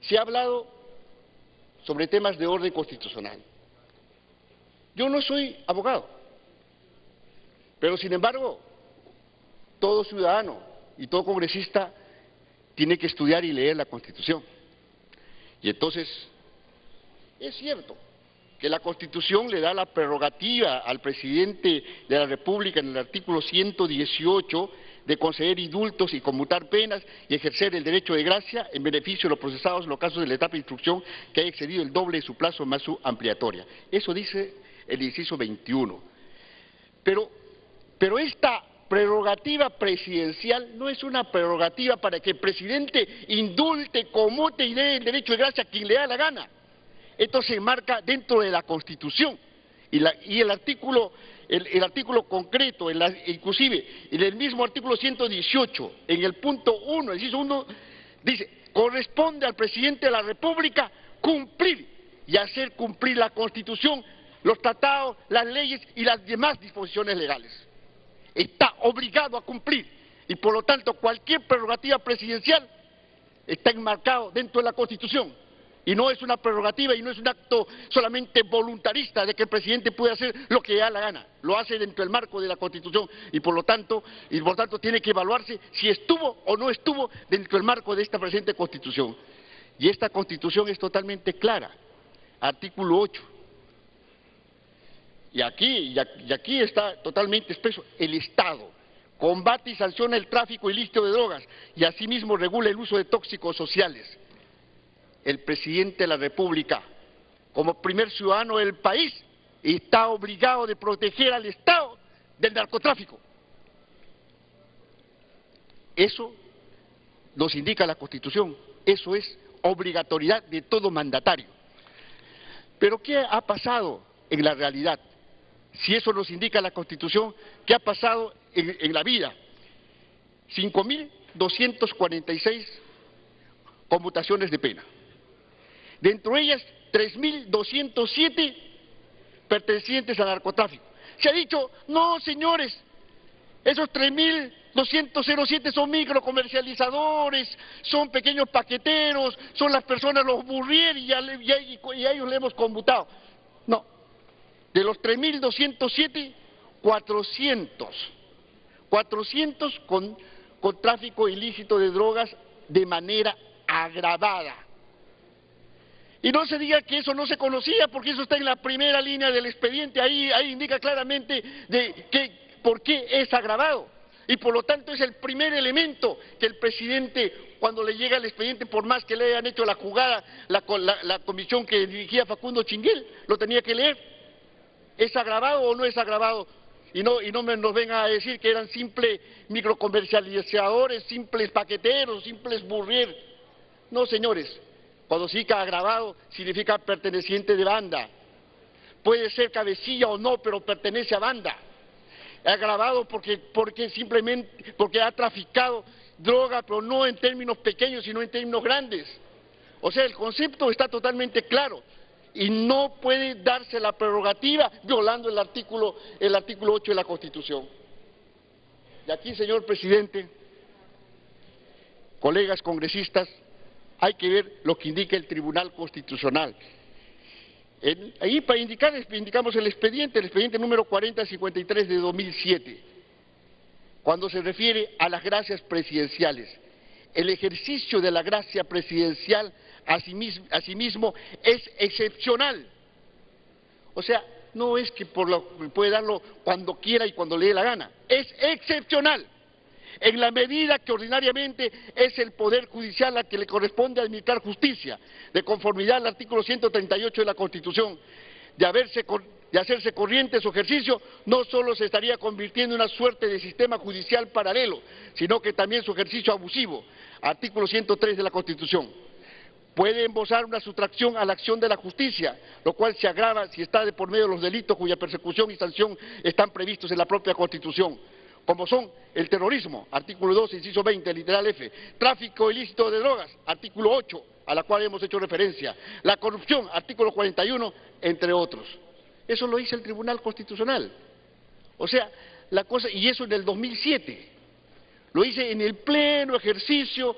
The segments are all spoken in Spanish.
Se ha hablado sobre temas de orden constitucional. Yo no soy abogado, pero sin embargo, todo ciudadano y todo congresista tiene que estudiar y leer la Constitución. Y entonces, es cierto que la Constitución le da la prerrogativa al presidente de la República en el artículo 118 de conceder indultos y conmutar penas y ejercer el derecho de gracia en beneficio de los procesados en los casos de la etapa de instrucción que haya excedido el doble de su plazo más su ampliatoria. Eso dice el inciso 21. Pero esta prerrogativa presidencial no es una prerrogativa para que el presidente indulte, conmute y dé el derecho de gracia a quien le da la gana. Esto se enmarca dentro de la Constitución y el artículo concreto, inclusive en el mismo artículo 118, en el punto 1, el inciso 1, dice: corresponde al presidente de la República cumplir y hacer cumplir la Constitución, los tratados, las leyes y las demás disposiciones legales. Está obligado a cumplir y por lo tanto cualquier prerrogativa presidencial está enmarcado dentro de la Constitución y no es una prerrogativa y no es un acto solamente voluntarista de que el presidente puede hacer lo que le da la gana, lo hace dentro del marco de la Constitución y por lo tanto tiene que evaluarse si estuvo o no estuvo dentro del marco de esta presente Constitución. Y esta Constitución es totalmente clara, artículo 8. Y aquí está totalmente expreso: el Estado combate y sanciona el tráfico ilícito de drogas y asimismo regula el uso de tóxicos sociales. El presidente de la República, como primer ciudadano del país, está obligado de proteger al Estado del narcotráfico. Eso nos indica la Constitución, eso es obligatoriedad de todo mandatario. Pero ¿qué ha pasado en la realidad? Si eso nos indica la Constitución, ¿qué ha pasado en la vida? 5.246 conmutaciones de pena. Dentro de ellas, 3.207 pertenecientes al narcotráfico. Se ha dicho: no, señores, esos 3.207 son microcomercializadores, son pequeños paqueteros, son las personas, los burrier, y a ellos le hemos conmutado. No. De los 3.207, 400 con tráfico ilícito de drogas de manera agravada. Y no se diga que eso no se conocía, porque eso está en la primera línea del expediente, ahí indica claramente por qué es agravado. Y por lo tanto es el primer elemento que el presidente, cuando le llega el expediente, por más que le hayan hecho la jugada, la comisión que dirigía Facundo Chinguel, lo tenía que leer. ¿Es agravado o no es agravado? Y no nos vengan a decir que eran simples microcomercializadores, simples paqueteros, simples burrier. No, señores, cuando significa agravado, significa perteneciente de banda. Puede ser cabecilla o no, pero pertenece a banda. Agravado porque ha traficado droga, pero no en términos pequeños, sino en términos grandes. O sea, el concepto está totalmente claro. Y no puede darse la prerrogativa violando el artículo 8 de la Constitución. Y aquí, señor presidente, colegas congresistas, hay que ver lo que indica el Tribunal Constitucional. Ahí para indicamos el expediente número 4053 de 2007, cuando se refiere a las gracias presidenciales. El ejercicio de la gracia presidencial asimismo es excepcional. O sea, no es que puede darlo cuando quiera y cuando le dé la gana, es excepcional. En la medida que ordinariamente es el Poder Judicial al que le corresponde administrar justicia, de conformidad al artículo 138 de la Constitución, de hacerse corriente su ejercicio, no solo se estaría convirtiendo en una suerte de sistema judicial paralelo, sino que también su ejercicio abusivo, artículo 103 de la Constitución. Puede embosar una sustracción a la acción de la justicia, lo cual se agrava si está de por medio de los delitos cuya persecución y sanción están previstos en la propia Constitución, como son el terrorismo, artículo 2, inciso 20, literal F, tráfico ilícito de drogas, artículo 8, a la cual hemos hecho referencia, la corrupción, artículo 41, entre otros. Eso lo dice el Tribunal Constitucional. O sea, la cosa, y eso en el 2007, lo dice en el pleno ejercicio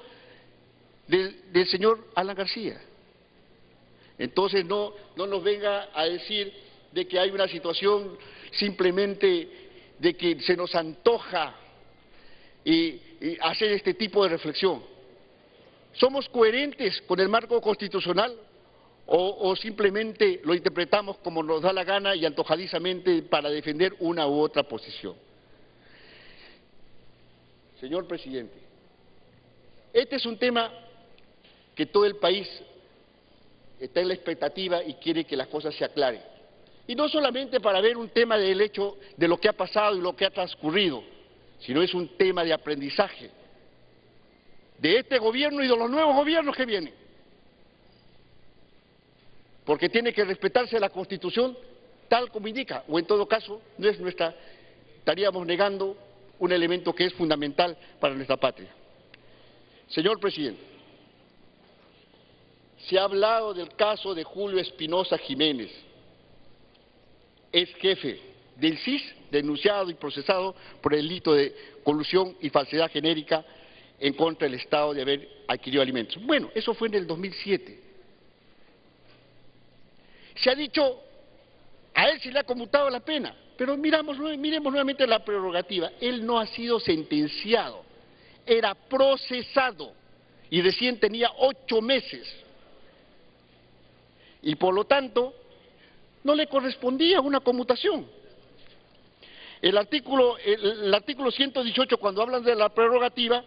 del señor Alan García. Entonces no nos venga a decir de que hay una situación simplemente de que se nos antoja y hacer este tipo de reflexión. ¿Somos coherentes con el marco constitucional o simplemente lo interpretamos como nos da la gana y antojadizamente para defender una u otra posición? Señor presidente, este es un tema que todo el país está en la expectativa y quiere que las cosas se aclaren. Y no solamente para ver un tema del hecho de lo que ha pasado y lo que ha transcurrido, sino es un tema de aprendizaje de este gobierno y de los nuevos gobiernos que vienen. Porque tiene que respetarse la Constitución tal como indica, o en todo caso, no es nuestra, estaríamos negando un elemento que es fundamental para nuestra patria. Señor presidente, se ha hablado del caso de Julio Espinosa Jiménez, ex jefe del CIS, denunciado y procesado por el delito de colusión y falsedad genérica en contra del Estado de haber adquirido alimentos. Bueno, eso fue en el 2007. Se ha dicho, a él se le ha conmutado la pena, pero miremos nuevamente la prerrogativa. Él no ha sido sentenciado, era procesado y recién tenía 8 meses. Y por lo tanto, no le correspondía una conmutación. El artículo 118, cuando hablan de la prerrogativa,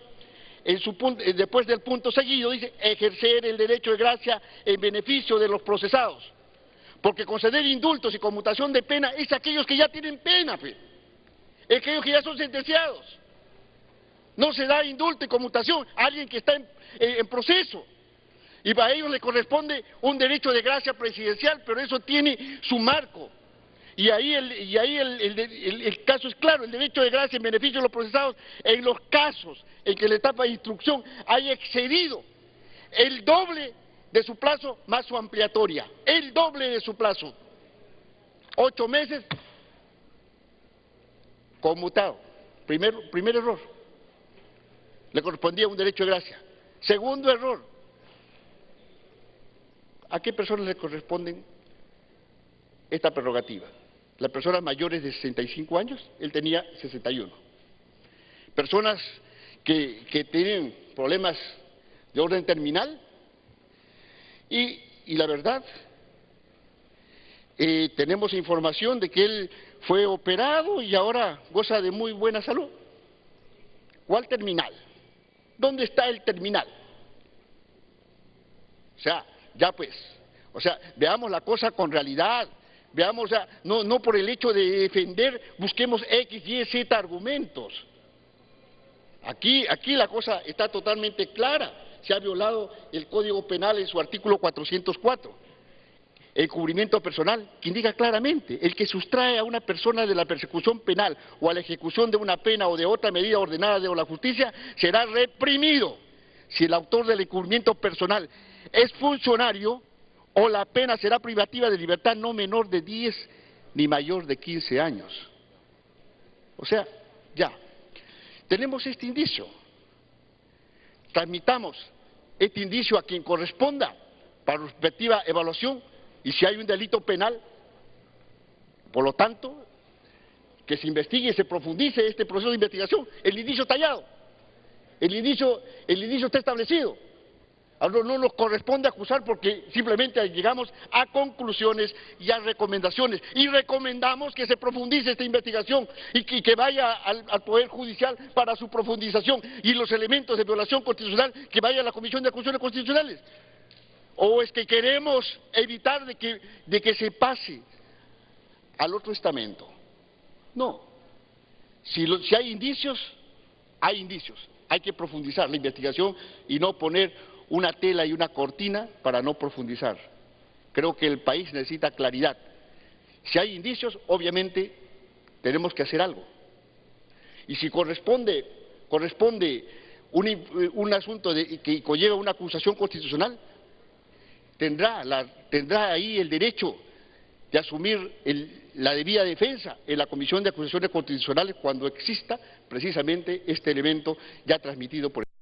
después del punto seguido, dice ejercer el derecho de gracia en beneficio de los procesados. Porque conceder indultos y conmutación de pena es a aquellos que ya tienen pena, es aquellos que ya son sentenciados. No se da indulto y conmutación a alguien que está en proceso. Y para ellos le corresponde un derecho de gracia presidencial, pero eso tiene su marco. Y ahí el caso es claro, el derecho de gracia en beneficio de los procesados en los casos en que la etapa de instrucción haya excedido el doble de su plazo más su ampliatoria, el doble de su plazo. 8 meses, conmutado. Primer error, le correspondía un derecho de gracia. Segundo error, ¿a qué personas le corresponden esta prerrogativa? Las personas mayores de 65 años, él tenía 61. Personas que tienen problemas de orden terminal y la verdad, tenemos información de que él fue operado y ahora goza de muy buena salud. ¿Cuál terminal? ¿Dónde está el terminal? O sea, ya pues, veamos la cosa con realidad, veamos, no por el hecho de defender, busquemos X, Y, Z argumentos. Aquí la cosa está totalmente clara, se ha violado el Código Penal en su artículo 404, el cubrimiento personal, que indica claramente, el que sustrae a una persona de la persecución penal o a la ejecución de una pena o de otra medida ordenada de la justicia, será reprimido si el autor del encubrimiento personal es funcionario o la pena será privativa de libertad no menor de 10 ni mayor de 15 años. O sea, ya, tenemos este indicio. Transmitamos este indicio a quien corresponda para respectiva evaluación y si hay un delito penal, por lo tanto, que se investigue y se profundice este proceso de investigación. El indicio tallado, el indicio está establecido. Ahora no nos corresponde acusar porque simplemente llegamos a conclusiones y a recomendaciones. Y recomendamos que se profundice esta investigación y que vaya al Poder Judicial para su profundización. Y los elementos de violación constitucional que vaya a la Comisión de Acusaciones Constitucionales. ¿O es que queremos evitar de que se pase al otro estamento? No. Si hay indicios, hay indicios. Hay que profundizar la investigación y no poner una tela y una cortina para no profundizar. Creo que el país necesita claridad. Si hay indicios, obviamente tenemos que hacer algo. Y si corresponde un asunto que conlleva una acusación constitucional, tendrá ahí el derecho de asumir la debida defensa en la Comisión de Acusaciones Constitucionales cuando exista precisamente este elemento ya transmitido por